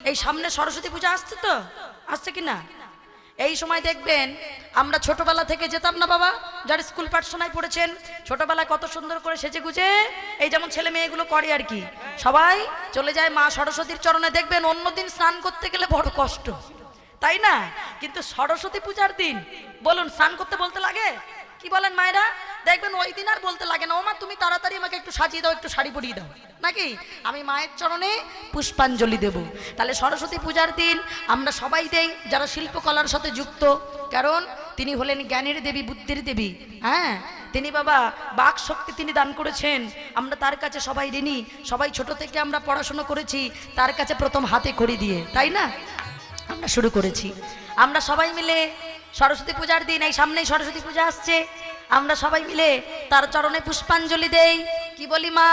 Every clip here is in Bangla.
এই সামনে সরস্বতী পূজা আসছে তো, আসছে কি না? এই সময় দেখবেন আমরা ছোটবেলা থেকে যেতাম না বাবা, যারা স্কুল পাঠশালায় পড়েছেন, ছোটবেলায় কত সুন্দর করে সেজে গুজে এই যেমন ছেলে মেয়েগুলো করে আর কি, সবাই চলে যায় মা সরস্বতীর চরণে। দেখবেন অন্যদিন স্নান করতে গেলে বড় কষ্ট, তাই না? কিন্তু সরস্বতী পূজার দিন বলুন স্নান করতে বলতে লাগে? কি বলেন মায়েরা? দেখবেন ওই দিন আর বলতে লাগে না, ও মা তুমি তাড়াতাড়ি আমাকে একটু সাজিয়ে দাও, একটু শাড়ি পরিয়ে দাও, নাকি আমি মায়ের চরণে পুষ্পাঞ্জলি দেব। তাহলে সরস্বতী পূজার দিন আমরা সবাই দেই যারা শিল্পকলার সাথে যুক্ত, কারণ তিনি হলেন জ্ঞানের দেবী, বুদ্ধির দেবী। হ্যাঁ, তিনি বাবা বাক শক্তি তিনি দান করেছেন, আমরা তার কাছে সবাই ঋণী। সবাই ছোট থেকে আমরা পড়াশোনা করেছি তার কাছে প্রথম হাতে খড়ি দিয়ে, তাই না? আমরা শুরু করেছি। আমরা সবাই মিলে সরস্বতী পূজার দিন, এই সামনেই সরস্বতী পূজা আসছে, আমরা সবাই মিলে তার চরণে পুষ্পাঞ্জলি দেই। কি বলি? মা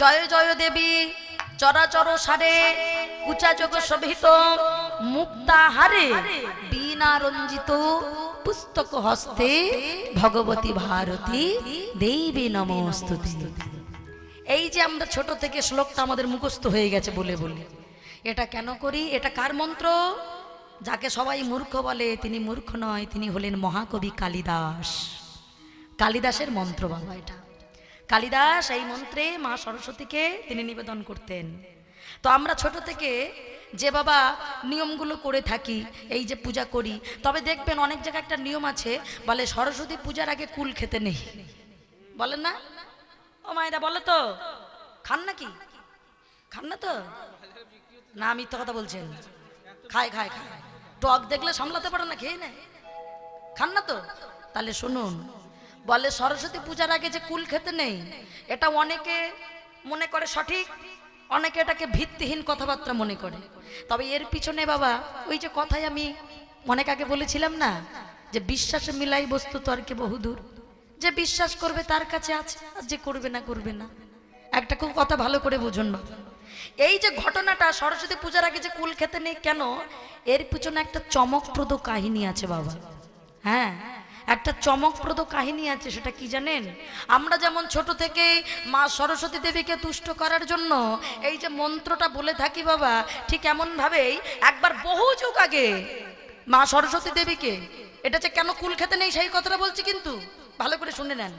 জয় জয় দেবী, চরাচর সারে কুচা যোগ শোভিত মুক্তাহারে বীণা রঞ্জিত পুস্তক হস্তে ভগবতী ভারতী দেবী নমস্তুতে। এই যে আমরা ছোট থেকে শ্লোকটা আমাদের মুখস্থ হয়ে গেছে বলে বলে, এটা কেন করি? এটা কার মন্ত্র? যাকে সবাই মূর্খ বলে তিনি মূর্খ নয়, তিনি হলেন মহাকবি কালিদাস। কালিদাসের মন্ত্র বাবা এটা। কালিদাস এই মন্ত্রে মা সরস্বতীকে তিনি নিবেদন করতেন। তো আমরা ছোট থেকে যে বাবা নিয়মগুলো করে থাকি, এই যে পূজা করি, তবে দেখবেন অনেক জায়গায় একটা নিয়ম আছে, বলে সরস্বতী পূজার আগে কুল খেতে নেই, বলেন না? ও মায়েরা বলে তো, খান নাকি? খান না তো? না মিথ্যা কথা বলছেন? খায় খায় খায়, টক দেখলে সামলাতে পারে না, খেয়ে নেয়। খান না তো? তাহলে শুনুন, বলে সরস্বতী পূজার আগে যে কুল খেতে নেই, এটা অনেকে মনে করে সঠিক, অনেকে এটাকে ভিত্তিহীন কথাবার্তা মনে করে। তবে এর পিছনে বাবা ওই যে কথাই আমি অনেক আগে বলেছিলাম না, যে বিশ্বাসে মিলাই বস্তু তর্কে বহুদূর। যে বিশ্বাস করবে তার কাছে আছে, আর যে করবে না করবে না। একটা খুব কথা ভালো করে বুঝুন বাবা, এই যে ঘটনাটা সরস্বতী পূজার আগে যে কুল খেতে নেই কেন, এর পিছনে একটা চমকপ্রদ কাহিনী আছে বাবা। হ্যাঁ, একটা চমকপ্রদ কাহিনী আছে। সেটা কি জানেন? আমরা যেমন ছোট থেকে মা সরস্বতী দেবীকে তুষ্ট করার জন্য এই যে মন্ত্রটা বলে থাকি বাবা, ঠিক এমন ভাবেই একবার বহু যুগ আগে মা সরস্বতী দেবীকে, এটা যে কেন কুল খেতে নেই সেই কথাটা বলছি, কিন্তু ভালো করে শুনে নেন।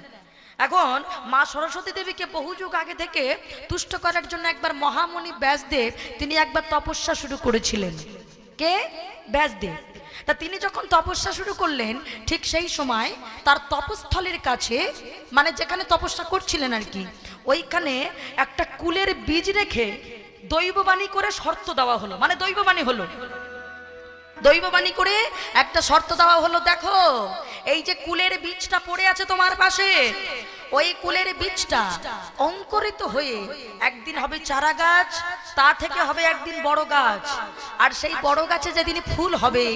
এখন মা সরস্বতী দেবীকে বহু যুগ আগে থেকে তুষ্ট করার জন্য একবার মহামণি ব্যাসদেব তিনি একবার তপস্যা শুরু করেছিলেন। কে? ব্যাসদেব। তা তিনি যখন তপস্যা শুরু করলেন, ঠিক সেই সময় তার তপস্থলের কাছে, মানে যেখানে তপস্যা করছিলেন আর কি, ওইখানে একটা কুলের বীজ রেখে দৈববাণী করে শর্ত দেওয়া হলো। মানে দৈববাণী হলো, দৈববাণী করে একটা শর্ত দেওয়া হলো, দেখো এই যে কুলের বীজটা পড়ে আছে তোমার পাশে, ওই কুলের বীজটা অঙ্কুরিত হয়ে একদিন হবে চারা গাছ, তা থেকে হবে একদিন বড় গাছ, আর সেই বড় গাছে যেদিন ফুল হবে,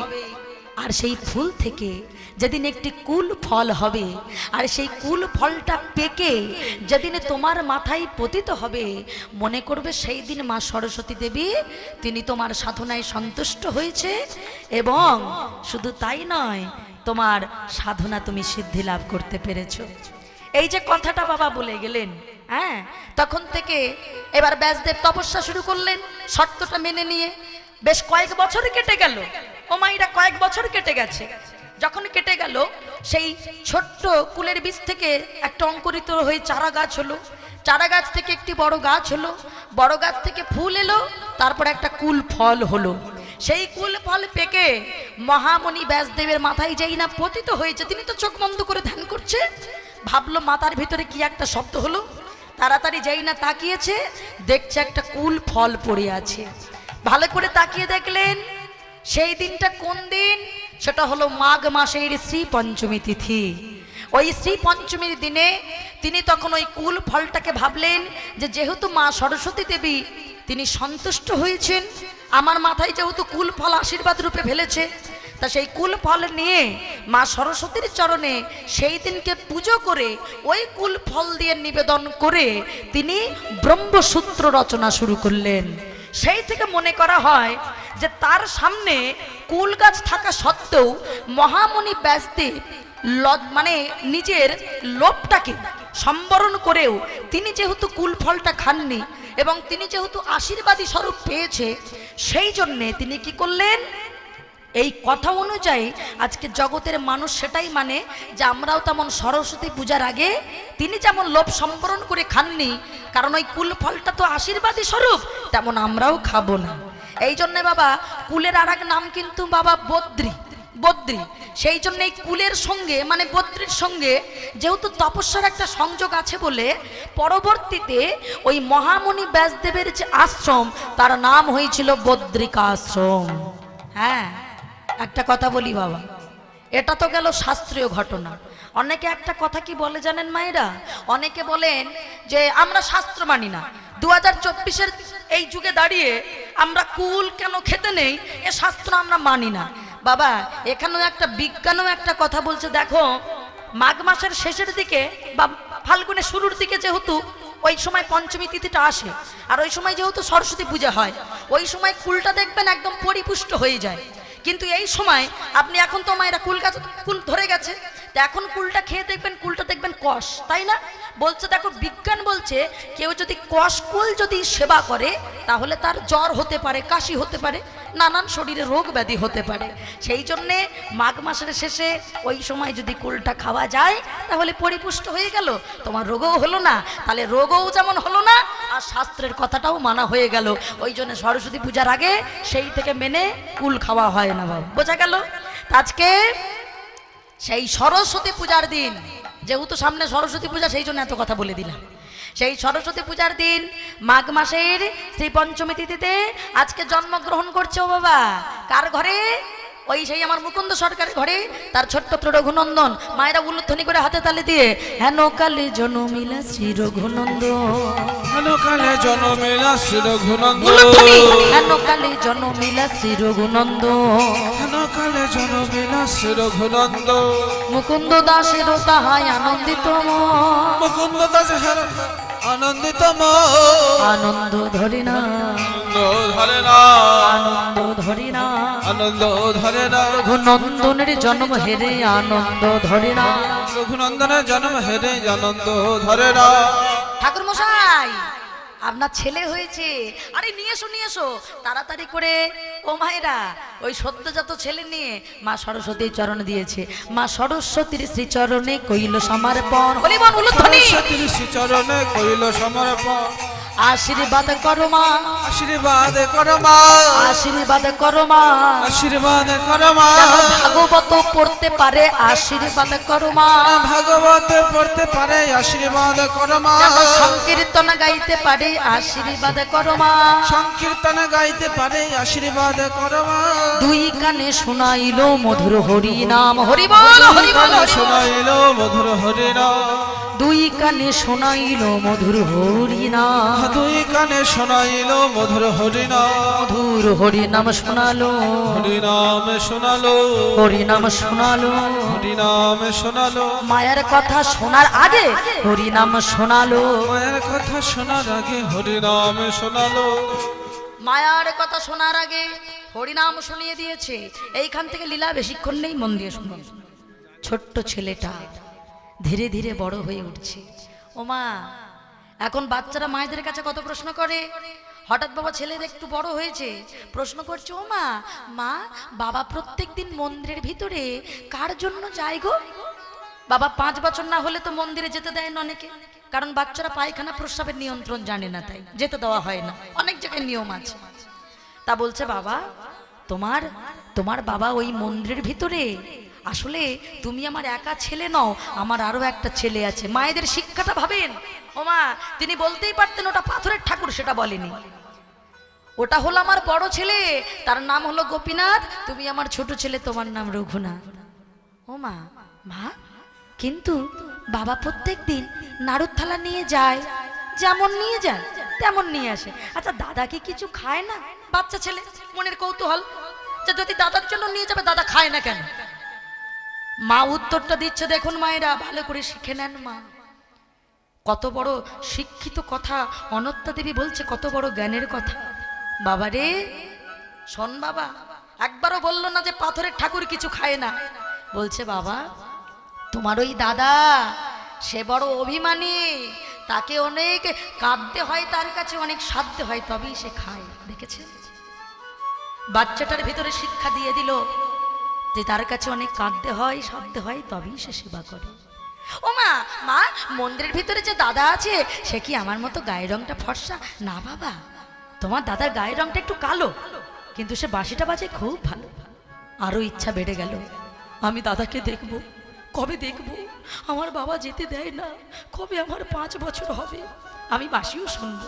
আর সেই ফুল থেকে যেদিন একটি কুল ফল হবে, আর সেই কুল ফলটা পেকে যেদিন তোমার মাথায় পতিত হবে, মনে করবে সেই দিন মা সরস্বতী দেবী তিনি তোমার সাধনায় সন্তুষ্ট হয়েছে, এবং শুধু তাই নয়, তোমার সাধনা তুমি সিদ্ধি লাভ করতে পেরেছো। এই যে কথাটা বাবা বলে গেলেন, হ্যাঁ, তখন থেকে এবার ব্যাসদেব তপস্যা শুরু করলেন শর্তটা মেনে নিয়ে। বেশ কয়েক বছর কেটে গেল, ও মাইরা কয়েক বছর কেটে গেছে। যখন কেটে গেল, সেই ছোট্ট কুলের বীজ থেকে একটা অঙ্কুরিত হয়ে চারা গাছ হলো, চারা গাছ থেকে একটি বড় গাছ হলো, বড় গাছ থেকে ফুল এলো, তারপর একটা কুল ফল হলো। সেই কুল ফল পেকে মহামণি ব্যাসদেবের মাথায় যেই না পতিত হয়েছে, তিনি তো চোখ বন্ধ করে ধ্যান করছে, ভাবলো মাথার ভিতরে কি একটা শব্দ হলো, তাড়াতাড়ি যেই না তাকিয়েছে, দেখছে একটা কুল ফল পড়ে আছে। ভালো করে তাকিয়ে দেখলেন সেই দিনটা কোন দিন, সেটা হলো মাঘ মাসের শ্রী পঞ্চমী তিথি। ওই শ্রী পঞ্চমীর দিনে তিনি তখন ওই কুল ফলটাকে ভাবলেন যে যেহেতু মা সরস্বতী দেবী তিনি সন্তুষ্ট হয়েছেন, আমার মাথায় যেহেতু কুল ফল আশীর্বাদ রূপে ফেলেছে, তা সেই কুল ফল নিয়ে মা সরস্বতীর চরণে সেই দিনকে পুজো করে ওই কুল ফল দিয়ে নিবেদন করে তিনি ব্রহ্মসূত্র রচনা শুরু করলেন। সেই থেকে মনে করা হয় যে তার সামনে কুল গাছ থাকা সত্ত্বেও মহামণি ব্যাসদেব মানে নিজের লোভটাকে সম্বরণ করেও তিনি যেহেতু কুল ফলটা খাননি, এবং তিনি যেহেতু আশীর্বাদী স্বরূপ পেয়েছে, সেই জন্যে তিনি কি করলেন, এই কথা অনুযায়ী আজকে জগতের মানুষ সেটাই মানে যে আমরাও তেমন সরস্বতী পূজার আগে তিনি যেমন লোভ সম্বরণ করে খাননি, কারণ ওই কুল ফলটা তো আশীর্বাদী স্বরূপ, তেমন আমরাও খাবো না। এই জন্যে বাবা কুলের আর এক নাম কিন্তু বাবা বদ্রী, বদ্রী। সেই জন্য এই কুলের সঙ্গে মানে বদ্রীর সঙ্গে যেহেতু তপস্যার একটা সংযোগ আছে বলে পরবর্তীতে ওই মহামুনি ব্যাসদেবের যে আশ্রম তার নাম হয়েছিল বদ্রিকা আশ্রম। হ্যাঁ, একটা কথা বলি বাবা, এটা তো গেল শাস্ত্রীয় ঘটনা। অনেকে একটা কথা কি বলে জানেন মায়েরা, অনেকে বলেন যে আমরা শাস্ত্র মানি না, 2024-এর এই যুগে দাঁড়িয়ে আমরা কুল কেন খেতে নেই, এ শাস্ত্র আমরা মানি না। বাবা এখানেও একটা বিজ্ঞানও একটা কথা বলছে, দেখো মাঘ মাসের শেষের দিকে বা ফাল্গুনের শুরুর দিকে যেহেতু ওই সময় পঞ্চমী তিথিটা আসে, আর ওই সময় যেহেতু সরস্বতী পূজা হয়, ওই সময় কুলটা দেখবেন একদম পরিপুষ্ট হয়ে যায়। কিন্তু এই সময় আপনি এখন তো মায়েরা কুল গাছ কুল ধরে গেছে, তো এখন কুলটা খেয়ে দেখবেন, কুলটা দেখবেন কষ, তাই না? বলছে দেখো বিজ্ঞান বলছে কেউ যদি কষ কুল যদি সেবা করে তাহলে তার জ্বর হতে পারে, কাশি হতে পারে, নানান শরীরে রোগ ব্যাধি হতে পারে। সেই জন্যে মাঘ মাসের শেষে ওই সময় যদি কুলটা খাওয়া যায় তাহলে পরিপুষ্ট হয়ে গেল, তোমার রোগও হলো না, তাহলে রোগও যেমন হলো না আর শাস্ত্রের কথাটাও মানা হয়ে গেল। ওই জন্য সরস্বতী পূজার আগে সেই থেকে মেনে কুল খাওয়া হয় না বাবা, বোঝা গেল? আজকে সেই সরস্বতী পূজার দিন, যেহেতু সামনে সরস্বতী পূজা সেই জন্য এত কথা বলে দিলাম। সেই সরস্বতী পূজার দিন মাঘ মাসের শ্রী পঞ্চমী তিথিতে আজকে জন্মগ্রহণ করছে ও বাবা কার ঘরে? ওই সেই আমার মুকুন্দ সরকারের ঘরে, তার ছোট্ট রঘুনন্দন। মায়েরা উল্লধ্বনি করে হাতে তালি দিয়ে হেন কালে জনমিলা শ্রী রঘুনন্দন, হেন কালে জনমিলা শ্রী রঘুনন্দন, উল্লধ্বনি হেন কালে জনমিলা শ্রী রঘুনন্দন, হেন কালে জনমিলা শ্রী রঘুনন্দন। মুকুন্দ দাসের তাহাই আনন্দিত মুকুন্দ দাসের আনন্দিত আনন্দ ধরে না, ধরে না, আনন্দ ধরে না, আনন্দ ধরে না। রঘুনন্দনের জন্ম হেরে আনন্দ ধরে না, রঘুনন্দনের জন্ম হেরে আনন্দ ধরে না। ঠাকুর মশাই আপনার ছেলে হয়েছে, আরে নিয়ে এসো নিয়ে এসো তাড়াতাড়ি করে। ও মায়েরা ওই সদ্যজাত ছেলে নিয়ে মা সরস্বতীর চরণে দিয়েছে, মা সরস্বতীর শ্রীচরণে কইল সমর্পণ, বলিবন উল্লধ্বনি, সরস্বতীর শ্রীচরণে কইল সমর্পণ। আশীর্বাদ করো মা, আশীর্বাদ করো মা, আশীর্বাদ করো মা, আশীর্বাদ করো মা। ভাগবত পড়তে পারে আশীর্বাদ করো মা, ভাগবত পড়তে পারে আশীর্বাদ করো মা। সংকীর্তন গাইতে পারে আশীর্বাদ করো মা, সংকীর্তন গাইতে পারে আশীর্বাদ করো মা। দুই কানে শোনাইলো মধুর হরি নাম, হরি বল হরি বল, শোনাইলো মধুর হরি নাম, দুই কানে শোনাইলো মধুর হরি নাম, দুই কানে শোনাইলো মধুর হরি নাম, মধুর হরি নাম শোনালো, হরি নাম শোনালো, হরি নাম শোনালো, হরি নাম শোনালো। মায়ের কথা শোনার আগে হরি নাম শোনালো, মায়ের কথা শোনার আগে হরি নাম শোনালো। মায়ার কথা শোনার আগে হরিনাম শুনিয়ে দিয়েছে। এইখান থেকে লীলা বেশিক্ষণ নেই, মন দিয়ে শুনুন। ছোট্ট ছেলেটা ধীরে ধীরে বড় হয়ে উঠছে। ওমা এখন বাচ্চারা মায়েদের কাছে কত প্রশ্ন করে, হঠাৎ বাবা ছেলের একটু বড় হয়েছে, প্রশ্ন করছে ওমা মা বাবা প্রত্যেক দিন মন্দিরের ভিতরে কার জন্য যায় গো? বাবা 5 বছর না হলে তো মন্দিরে যেতে দেয় না অনেকে, কারণ বাচ্চারা পায়খানা প্রস্রাবের নিয়ন্ত্রণ জানে না, তাই যেতে দেওয়া হয় না, অনেক জায়গায় নিয়ম আছে। তা বলছে বাবা তোমার তোমার বাবা ওই মন্দিরের ভিতরে, আসলে তুমি আমার একা ছেলে নও, আমার আরো একটা ছেলে আছে। মায়েদের শিক্ষাটা ভাবেন। ওমা তিনি বলতেই পারতেন ওটা পাথরের ঠাকুর, সেটা বলেনি, ওটা হলো আমার বড় ছেলে, তার নাম হলো গোপীনাথ, তুমি আমার ছোট ছেলে, তোমার নাম রঘুনাথ। ওমা মা কিন্তু বাবা প্রত্যেক দিন নাড়ুর থালা নিয়ে যায়, যেমন নিয়ে যায় তেমন নিয়ে আসে। আচ্ছা দাদা কি কিছু খায় না? বাচ্চা ছেলে মনের কৌতূহল যে যদি দাদার জন্য নিয়ে যাবে দাদা খায় না কেন? মা উত্তরটা দিচ্ছে, দেখুন মায়েরা ভালো করে শিখে নেন। মা কত বড় শিক্ষিত কথা অনত্যা দেবী বলছে, কত বড় জ্ঞানের কথা। বাবা রে শোন বাবা, একবারও বললো না যে পাথরের ঠাকুর কিছু খায় না, বলছে বাবা তোমার ওই দাদা সে বড় অভিমানী, তাকে অনেক কাঁদতে হয়, তার কাছে অনেক সাধ্যে হয়, তবেই সে খায়। দেখেছেন? বাচ্চাটার ভিতরে শিক্ষা দিয়ে দিল যে তার কাছে অনেক কাঁদতে হয়, সাধ্যে হয়, তবেই সে সেবা করে। ও মা, মা, মন্দিরের ভিতরে যে দাদা আছে সে কি আমার মতো গায়ের রংটা ফর্সা? না বাবা, তোমার দাদার গায়ের রংটা একটু কালো, কিন্তু সে বাঁশিটা বাজে খুব ভালো। আরো ইচ্ছা বেড়ে গেল, আমি দাদাকে দেখব, কবে দেখব? আমার বাবা যেতে দেয় না, কবে আমার 5 বছর হবে আমি বাঁশিও শুনবো।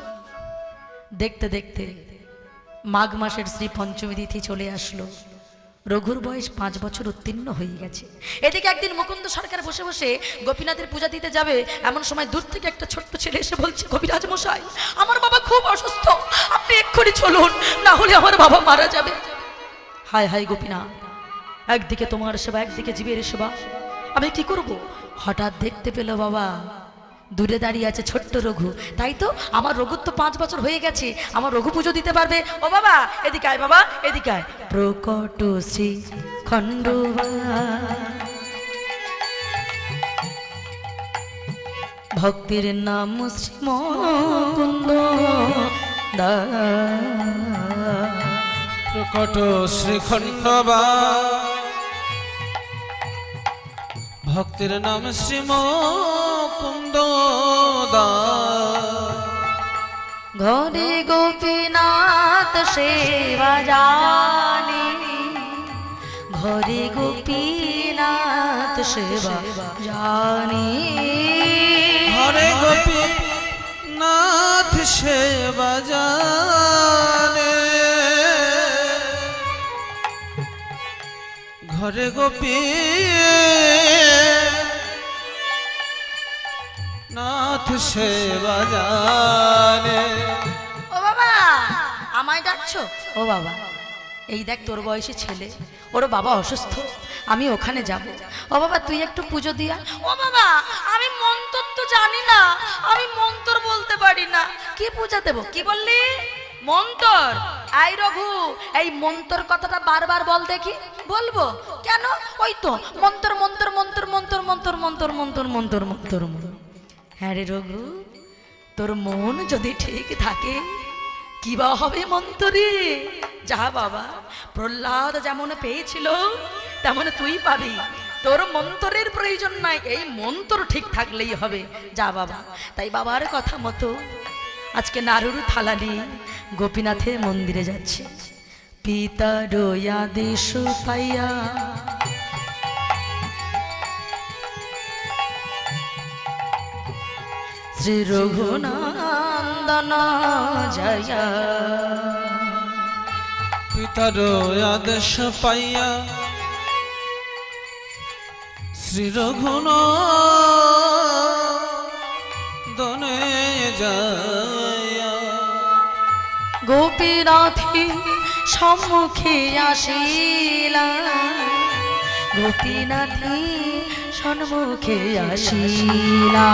দেখতে দেখতে মাঘ মাসের শ্রী পঞ্চমী তিথি চলে আসলো। রঘুর বয়স 5 বছর উত্তীর্ণ হয়ে গেছে। এদিকে একদিন মুকুন্দ সরকার বসে বসে গোপীনাথের পূজা দিতে যাবে, এমন সময় দূর থেকে একটা ছোট্ট ছেলে এসে বলছে, কবিরাজ মশাই, আমার বাবা খুব অসুস্থ, আপনি এক্ষুনি চলুন, না হলে আমার বাবা মারা যাবে। হায় হায় গোপীনাথ, একদিকে তোমার সেবা, একদিকে জীবের সেবা, আমি কি করব? হঠাৎ দেখতে পেল বাবা দূরে দাঁড়িয়ে আছে ছোট্ট রঘু। তাই তো, আমার রঘুর তো 5 বছর হয়ে গেছে, আমার রঘু পুজো দিতে পারবে। ও বাবা এদিকে আয়, বাবা এদিকে আয়। প্রকট শ্রী খণ্ডবা ভক্তির নাম শ্রী মুকুন্দ প্রকট শ্রীখণ্ডবা ভক্তির নাম শ্রী মুকুন্দ ঘরে গোপীনাথ সেবা জানে, ঘরে গোপীনাথ সেবা জানে, হরে গোপীনাথ সেবা জানে, ঘরে গোপীনাথ সেবা জানে। ও বাবা, আমায় ডাকছো? ও বাবা, এই দেখ তোর বয়সী ছেলে, ওর বাবা অসুস্থ, আমি ওখানে যাব। ও বাবা তুই একটু পুজো দিয়া। ও বাবা, আমি মন্ত্র তো জানি না, আমি মন্ত্র বলতে পারি না, কি পূজা দেব? কি বললি? মন্ত্র? আই রঘু, এই মন্ত্র কথাটা বারবার বল দেখি। বলবো কেন? ওই তো মন্ত্র মন্ত্র মন্ত্র মন্ত্র মন্ত্র মন্ত্র মন্ত্র মন্ত্র মন্ত্র মন্ত্র। হ্যাঁ রে রঘু, তোর মন যদি ঠিক থাকে কি বা হবে মন্ত্রে? যা বাবা, প্রহ্লাদ যেমন পেয়েছিল তেমন তুই পাবি। তোর মন্ত্রের প্রয়োজন নাই, এই মন্ত্র ঠিক থাকলেই হবে। যা বাবা। তাই বাবার কথা মতো আজকে নাড়ুর থালা নিয়ে গোপীনাথের মন্দিরে যাচ্ছে। পিতার আদেশ পাইয়া শ্রী রঘুনন্দন জয়া, পিতার আদেশ পাইয়া শ্রী রঘুনন্দনে জয়া, গোপীনাথে সম্মুখে আসিলা, গোপীনাথে সম্মুখে আসিলা,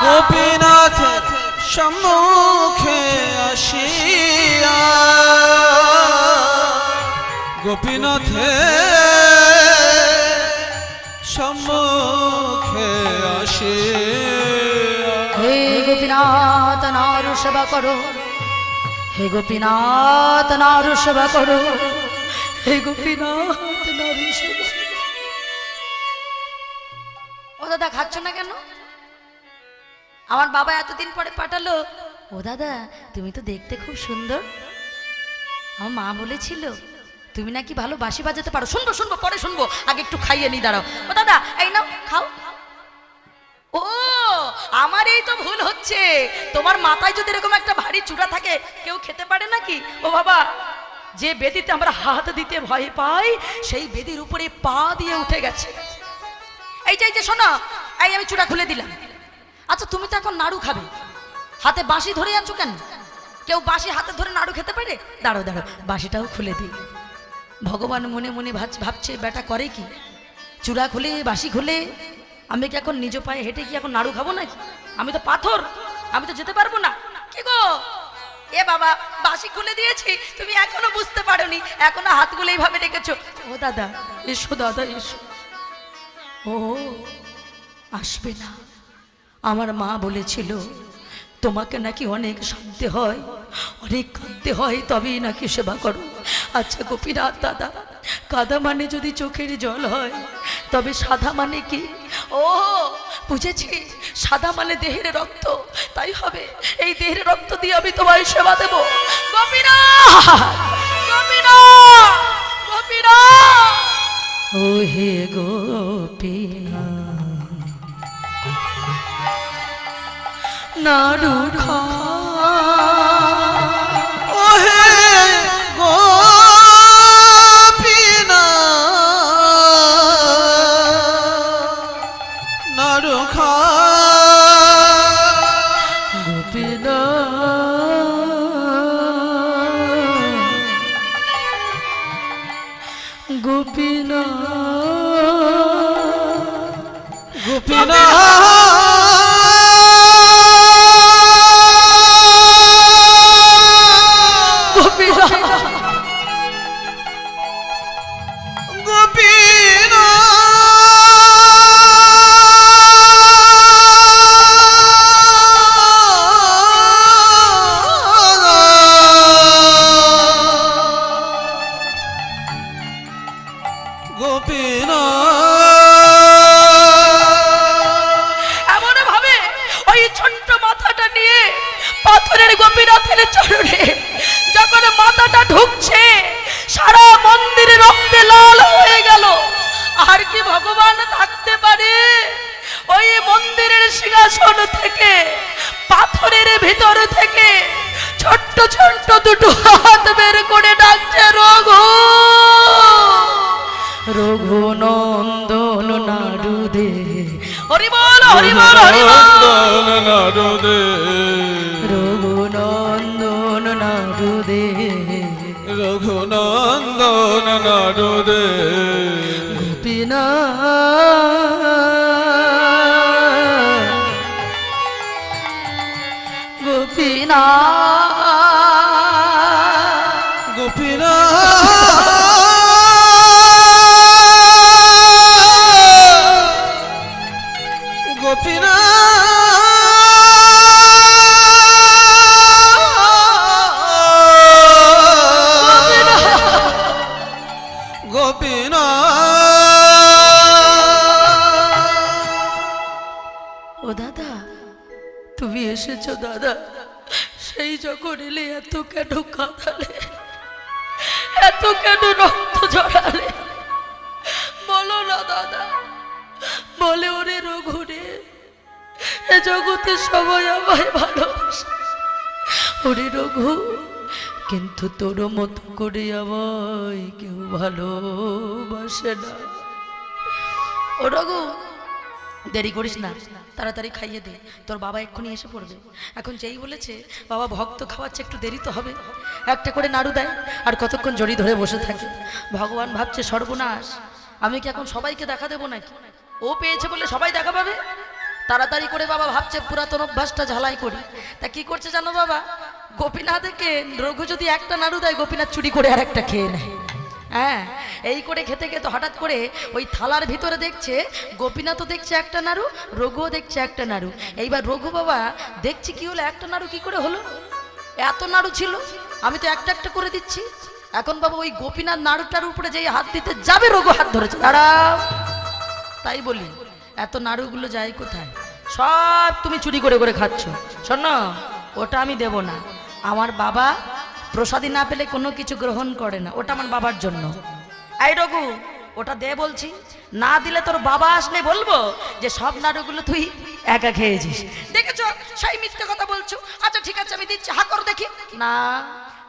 গোপীনাথ সম্মুখে আসিয়া, গোপীনাথে সম্মুখে আসিয়া। হে গোপীনাথ নারু সেবা করো, হে গোপীনাথ নারু সেবা করো, হে গোপীনাথ নারু সেবা। ও দাদা খাচ্ছ না কেন? আমার বাবা এতদিন পরে পাঠালো। ও দাদা, তুমি তো দেখতে খুব সুন্দর, আমার মা বলেছিল তুমি নাকি ভালো বাঁশি বাজাতে পারো। শুনবো শুনবো, পরে শুনবো, আগে একটু খাইয়ে নি, দাঁড়াও। ও দাদা এই নাও খাও। ও আমার এই তো ভুল হচ্ছে, তোমার মাথায় যদি এরকম একটা ভারী চূড়া থাকে কেউ খেতে পারে নাকি? ও বাবা, যে বেদিতে আমরা হাত দিতে ভয় পাই সেই বেদির উপরে পা দিয়ে উঠে গেছে। এই যে শোনো, এই আমি চূড়া খুলে দিলাম। আচ্ছা তুমি তো এখন নাড়ু খাবে, হাতে বাঁশি ধরে আছো কেন? কেউ বাঁশি হাতে ধরে নাড়ু খেতে পারে? দাঁড়ো দাঁড়ো, বাঁশিটাও খুলে দিই। ভগবান মনে মনে ভাবছে বেটা করে কি, চূড়া খুলে বাঁশি খুলে আমি কি এখন নিজ পায়ে হেঁটে কি এখন নাড়ু খাবো নাকি? আমি তো পাথর, আমি তো যেতে পারবো না। কি গো এ বাবা, বাঁশি খুলে দিয়েছি, তুমি এখনো বুঝতে পারোনি, এখনো হাতগুলো এইভাবে রেখেছো। ও দাদা এসো, দাদা এসো। ও আসবে না, আমার মা বলেছিল তোমাকে নাকি অনেক সাধ্যে হয়, অনেক কাঁদতে হয়, তবেই নাকি সেবা করো। আচ্ছা গোপীনাথ দাদা, কাদা মানে যদি চোখের জল হয়, তবে সাদা মানে কি? ও বুঝেছি, সাদা মানে দেহের রক্ত, তাই হবে এই দেহের রক্ত দিয়ে আমি তোমায় সেবা দেব। গোপীনাথ, গোপীনাথ, গোপীনাথ, ও হে গোপীনাথ, নাড়ু খা ওহে গোপীনাথ নাড়ু খা গোপীনাথ, গোপীনাথ, গোপীনাথ এমন ভাবে ওই ছোট্ট মাথাটা নিয়ে পাথরের গোপীনাথের চরণে যখন মাথাটা ঢুকছে, সারা মন্দিরে রক্তে লাল হয়ে গেল। আর কি ভগবান থাকতে পারে? ওই মন্দিরের সিংহাসন থেকে, পাথরের ভিতর থেকে ছোট্ট ছোট্ট দুটো হাত বের করে ডাকছে, রঘু, রঘুনন্দন নাড়ু দে। হরি বল, হরি বল, হরি বল। নাড়ু দে রঘুনন্দন নাড়ু দে, রঘুনন্দন নাড়ু দে গোপীনাথ, গোপীনাথ, গোপীনাথ গোপীনাথ ও দাদা, তুমি এসেছো দাদা? সেই যখন এলে এত কেন কাঁদালে, এত কেন রক্ত ঝরালে? বলো না দাদা, বলে ওরে রঘু রে, এ জগতে সবাই আমায় ভালোবাসে ওরে রঘু, কিন্তু তোর মতো করে আমায় কেউ ভালোবাসে না। ও রঘু, দেরি করিস না, তাড়াতাড়ি খাইয়ে দে, তোর বাবা এক্ষুনি এসে পড়বে। এখন যেই বলেছে বাবা ভক্ত খাওয়াচ্ছে, একটু দেরি তো হবে। একটা করে নাড়ু দেয় আর কতক্ষণ জড়ি ধরে বসে থাকে। ভগবান ভাবছে সর্বনাশ, আমি কি এখন সবাইকে দেখা দেবো নাকি? ও পেয়েছে বলে সবাই দেখা পাবে? তাড়াতাড়ি করে বাবা ভাবছে পুরাতন অভ্যাসটা ঝালাই করি। তা কি করছে জানো বাবা? গোপীনাথকে রঘু যদি একটা নাড়ু দেয়, গোপীনাথ চুরি করে আর একটা খেয়ে নেয়। হ্যাঁ, এই করে খেতে খেতে হঠাৎ করে ওই থালার ভিতরে দেখছে গোপীনাথও দেখছে একটা নাড়ু, রঘুও দেখছে একটা নাড়ু। এইবার রঘু বাবা দেখছি কি হলো, একটা নাড়ু কি করে হলো? এত নাড়ু ছিল, আমি তো একটা একটা করে দিচ্ছি। এখন বাবা ওই গোপীনাথ নাড়ুটার উপরে যেই হাত দিতে যাবে, রঘু হাত ধরেছে। দাঁড়াও, তাই বলি এত নাড়ুগুলো যায় কোথায়? সব তুমি চুরি করে করে খাচ্ছ। শোনো, ওটা আমি দেব না। আমার বাবা প্রসাদী না পেলে কোনো কিছু গ্রহণ করে না, ওটা আমার বাবার জন্য। এই রঘু, ওটা দে বলছি, না দিলে তোর বাবা আসলে বলবো যে সব নাড়ুগুলো তুই একা খেয়েছিস। দেখেছো, সেই মিথ্যে কথা বলছো। আচ্ছা ঠিক আছে, আমি দিচ্ছি, হা কর দেখি। না,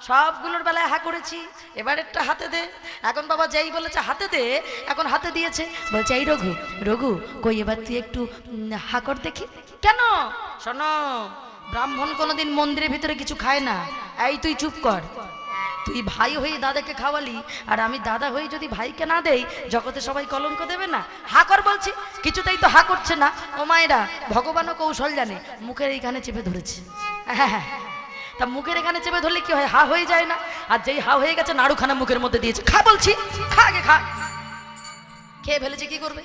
সবগুলোর বেলায় হা করেছি, এবার একটা হাতে দে। এখন বাবা যেই বলেছে হাতে দে, এখন হাতে দিয়েছে, বলছে এই রঘু, রঘু কই এবার তুই একটু হা কর দেখি। কেন? শোনো, ব্রাহ্মণ কোনোদিন মন্দিরের ভিতরে কিছু খায় না। এই তুই চুপ কর। তুই ভাই হয়ে দাদাকে খাওয়ালি, আর আমি দাদা হয়ে যদি ভাইকে না দেই, জগতে সবাই কলঙ্ক দেবে না? হা কর বলছি, কিছুতেই তো হা করছে না। ও মায়েরা, ভগবানও কৌশল জানে, মুখের এইখানে চেপে ধরেছে। হ্যাঁ হ্যাঁ, তা মুখের এখানে চেপে ধরলে কি হয়? হা হয়ে যায় না? আর যেই হা হয়ে গেছে, নাড়ুখানা মুখের মধ্যে দিয়েছে। খা বলছি, খা আগে খা। খেয়ে ফেলেছে, কি করবে?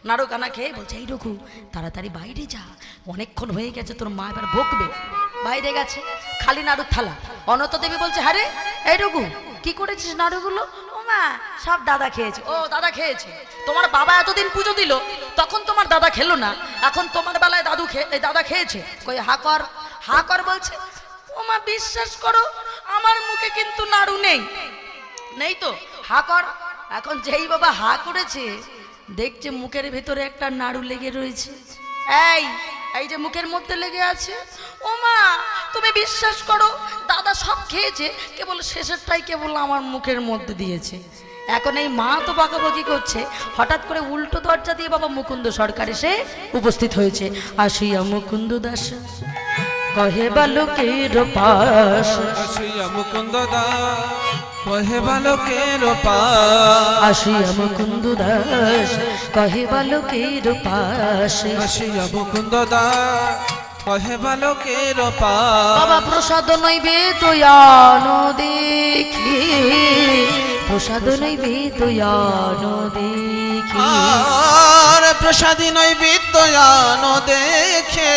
নাড়ু কানা খেয়ে বলছে এই রঘু তাড়াতাড়ি বাইরে যা, অনেকক্ষণ হয়ে গেছে, তোর মা এবার বকবে। বাইরে গেছে, খালি নাড়ুর থালা। অনত দেবী বলছে হ্যাঁ রে এই রঘু কি করেছিস নাড়ুগুলো? ও মা সব দাদা খেয়েছে। ও দাদা খেয়েছে, তোমার বাবা এতদিন পুজো দিল তখন তোমার দাদা খেলো না, এখন তোমার বেলায় দাদা খেয়েছে। কই হা কর, হা কর বলছে। ও মা বিশ্বাস করো আমার মুখে কিন্তু নাড়ু নেই। নেই তো, হা কর। এখন যেই বাবা হা করেছে দেখছে মুখের ভেতরে একটা নাড়ু লেগে রয়েছে। এই এই যে মুখের মধ্যে লেগে আছে। ও মা তুমি বিশ্বাস করো দাদা সব খেয়েছে, কেবল শেষেরটাই কেবল আমার মুখের মধ্যে দিয়েছে। এখন এই মা তো বকাবকি করছে, হঠাৎ করে উল্টো দরজা দিয়ে বাবা মুকুন্দ সরকার এসে উপস্থিত হয়েছে। আসিয়া মুকুন্দ দাস কহে বালকের পাশ, আসিয়া মুকুন্দ দাস কহে বালকের পাশ, আসিয়া মুকুন্দ দাস কহে বালকের পাশ। আসিয়া মুকুন্দ দাস কহে বালকের পাশ। বাবা প্রসাদ নৈবেদয়ানো দেখি, প্রসাদ নৈবেদয়ানো দেখি। আর প্রসাদী নৈবেদ্যয়ান দেখে,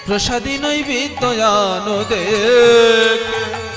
প্রসাদী নৈবেদ্যয়ান দেখে